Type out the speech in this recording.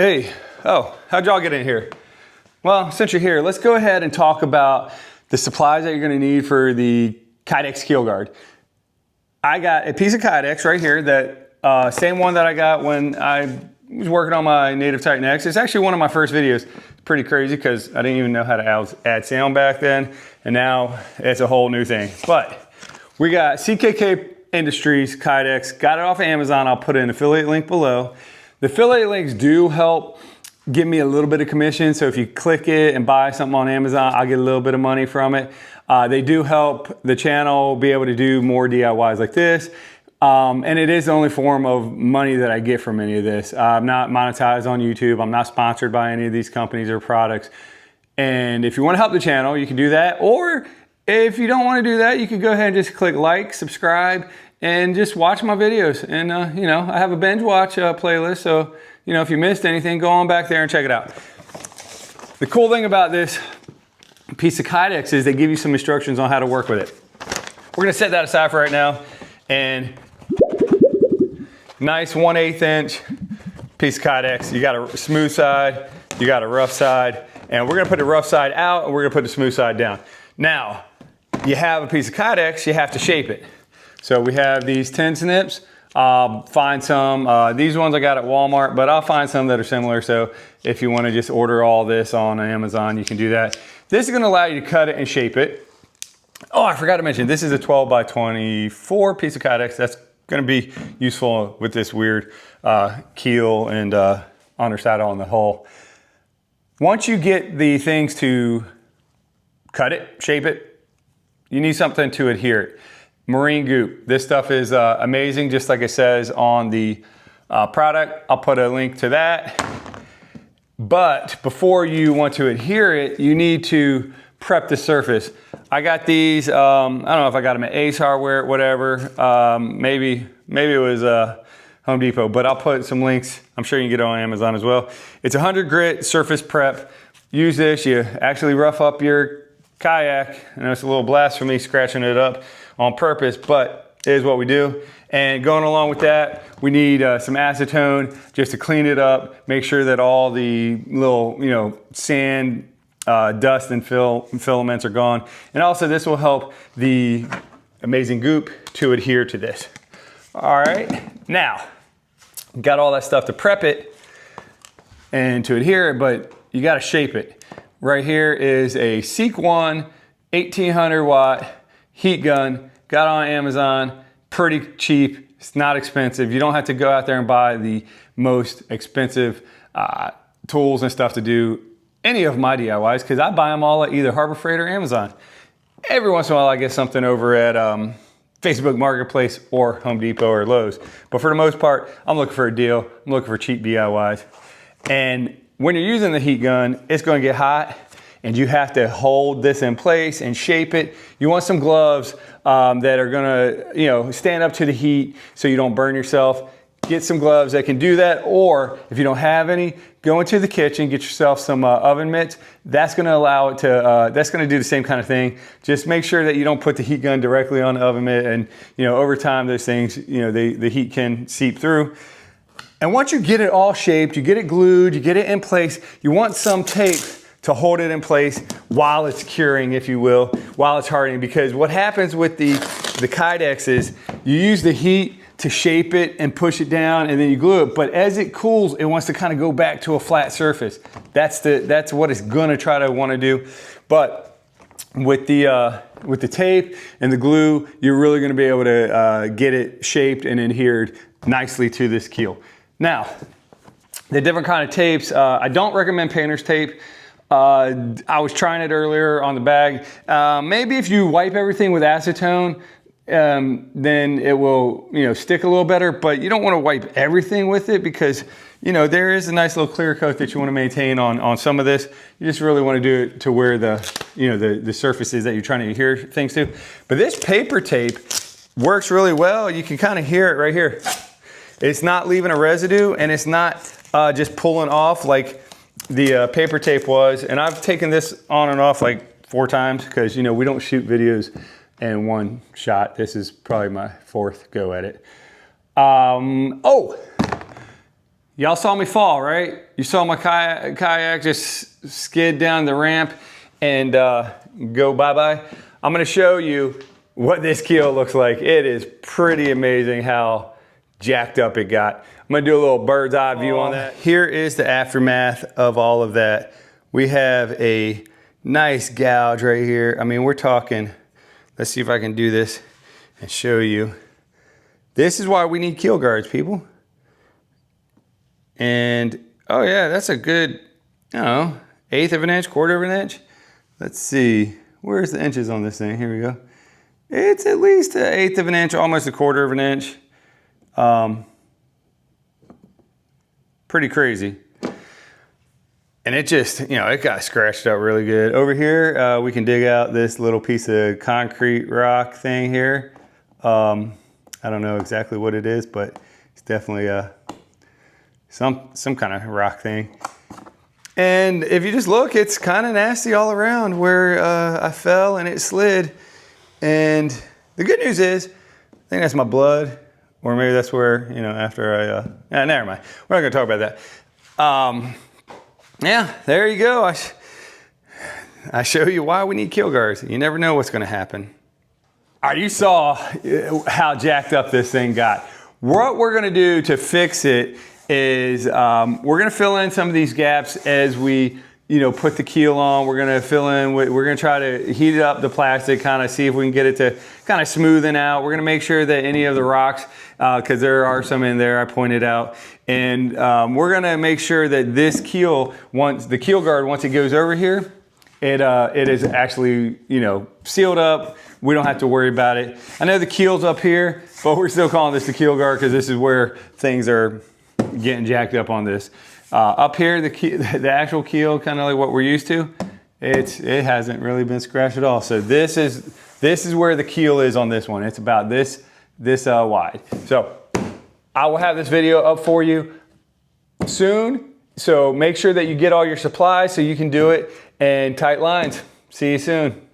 Hey, how'd y'all get in here? Well, since you're here, let's go ahead and talk about the supplies that you're gonna need for the Kayak keel guard. I got a piece of Kayak right here, that same one that I got when I was working on my Native Titan X. It's actually one of my first videos. It's pretty crazy because I didn't even know how to add sound back then, and now it's a whole new thing. But we got CKK Industries Kayak, got it off of Amazon. I'll put an affiliate link below. The affiliate links do help give me a little bit of commission. So if you click it and buy something on Amazon, I'll get a little bit of money from it. They do help the channel be able to do more DIYs like this. And it is the only form of money that I get from any of this. I'm not monetized on YouTube. I'm not sponsored by any of these companies or products. And if you want to help the channel, you can do that. Or if you don't want to do that, you can go ahead and just click like, subscribe, and just watch my videos. And you know, I have a binge watch playlist, so you know, if you missed anything, go on back there and check it out. The cool thing about this piece of Kayak is they give you some instructions on how to work with it. We're gonna set that aside for right now, and nice 1/8 inch piece of Kayak. You got a smooth side, you got a rough side, and we're gonna put the rough side out and we're gonna put the smooth side down. Now, you have a piece of Kayak, you have to shape it. So we have these 10 snips. Find some, these ones I got at Walmart, but I'll find some that are similar. So if you want to just order all this on Amazon, you can do that. This is going to allow you to cut it and shape it. Oh, I forgot to mention, this is a 12 by 24 piece of Kayak. That's going to be useful with this weird keel and underside on the hull. Once you get the things to cut it, shape it, you need something to adhere it. Marine goop. This stuff is amazing, just like it says on the product. I'll put a link to that. But before you want to adhere it, you need to prep the surface. I got these, I don't know if I got them at Ace Hardware, whatever. Maybe it was Home Depot, but I'll put some links. I'm sure you can get it on Amazon as well. It's 100 grit surface prep. Use this, you actually rough up your Kayak. I know it's a little blasphemy scratching it up on purpose, but it is what we do. And going along with that, we need some acetone just to clean it up, make sure that all the little, you know, sand, dust and filaments are gone. And also this will help the amazing goop to adhere to this. All right, now, got all that stuff to prep it and to adhere it, but you gotta shape it. Right here is a Seek 1 1800 watt heat gun. Got on Amazon, pretty cheap. It's not expensive. You don't have to go out there and buy the most expensive tools and stuff to do any of my DIYs, because I buy them all at either Harbor Freight or Amazon. Every once in a while I get something over at Facebook Marketplace or Home Depot or Lowe's. But for the most part, I'm looking for a deal. I'm looking for cheap DIYs. And when you're using the heat gun, it's going to get hot and you have to hold this in place and shape it. You want some gloves that are going to, you know, stand up to the heat so you don't burn yourself. Get some gloves that can do that, or if you don't have any, go into the kitchen, get yourself some oven mitts. That's going to allow it to, that's going to do the same kind of thing. Just make sure that you don't put the heat gun directly on the oven mitt, and you know, over time those things, you know, the heat can seep through. And once you get it all shaped, you get it glued, you get it in place, you want some tape to hold it in place while it's curing, if you will, while it's hardening. Because what happens with the Kayaks is you use the heat to shape it and push it down, and then you glue it. But as it cools, it wants to kind of go back to a flat surface. That's what it's gonna try to want to do. But with the tape and the glue, you're really gonna be able to get it shaped and adhered nicely to this keel. Now, the different kind of tapes, I don't recommend painter's tape. I was trying it earlier on the bag. Maybe if you wipe everything with acetone, then it will, you know, stick a little better, but you don't want to wipe everything with it because, you know, there is a nice little clear coat that you want to maintain on some of this. You just really want to do it to where the, you know, the surfaces that you're trying to adhere things to. But this paper tape works really well. You can kind of hear it right here. It's not leaving a residue, and it's not just pulling off like the paper tape was. And I've taken this on and off like 4 times because, you know, we don't shoot videos in one shot. This is probably my 4th go at it. Oh, Y'all saw me fall, right? You saw my kayak just skid down the ramp and go bye-bye. I'm gonna show you what this keel looks like. It is pretty amazing how jacked up it got. I'm gonna do a little bird's eye view on that. Here is the aftermath of all of that. We have a nice gouge right here. I mean, we're talking, let's see if I can do this and show you. This is why we need keel guards, people. And, oh yeah, that's a good, I don't know, 1/8 of an inch, 1/4 of an inch. Let's see, where's the inches on this thing? Here we go. It's at least 1/8 of an inch, almost 1/4 of an inch. Pretty crazy. And it just, you know, it got scratched up really good. Over here, we can dig out this little piece of concrete rock thing here. I don't know exactly what it is, but it's definitely some kind of rock thing. And if you just look, it's kind of nasty all around where I fell and it slid. And the good news is, I think that's my blood, or maybe that's where, you know, after I, never mind. We're not gonna talk about that. Yeah, there you go. I show you why we need keel guards. You never know what's gonna happen. All right, you saw how jacked up this thing got. What we're gonna do to fix it is we're gonna fill in some of these gaps as we, you know, put the keel on. We're gonna fill in, we're gonna try to heat it up, the plastic, kind of see if we can get it to kind of smoothen out. We're gonna make sure that any of the rocks, because there are some in there, I pointed out. And we're gonna make sure that this keel, once the keel guard, once it goes over here, it is actually, you know, sealed up. We don't have to worry about it. I know the keel's up here, but we're still calling this the keel guard because this is where things are getting jacked up on this. Up here, the actual keel, kind of like what we're used to, it hasn't really been scratched at all. So this is where the keel is on this one. It's about this wide. So I will have this video up for you soon. So make sure that you get all your supplies so you can do it, and tight lines. See you soon.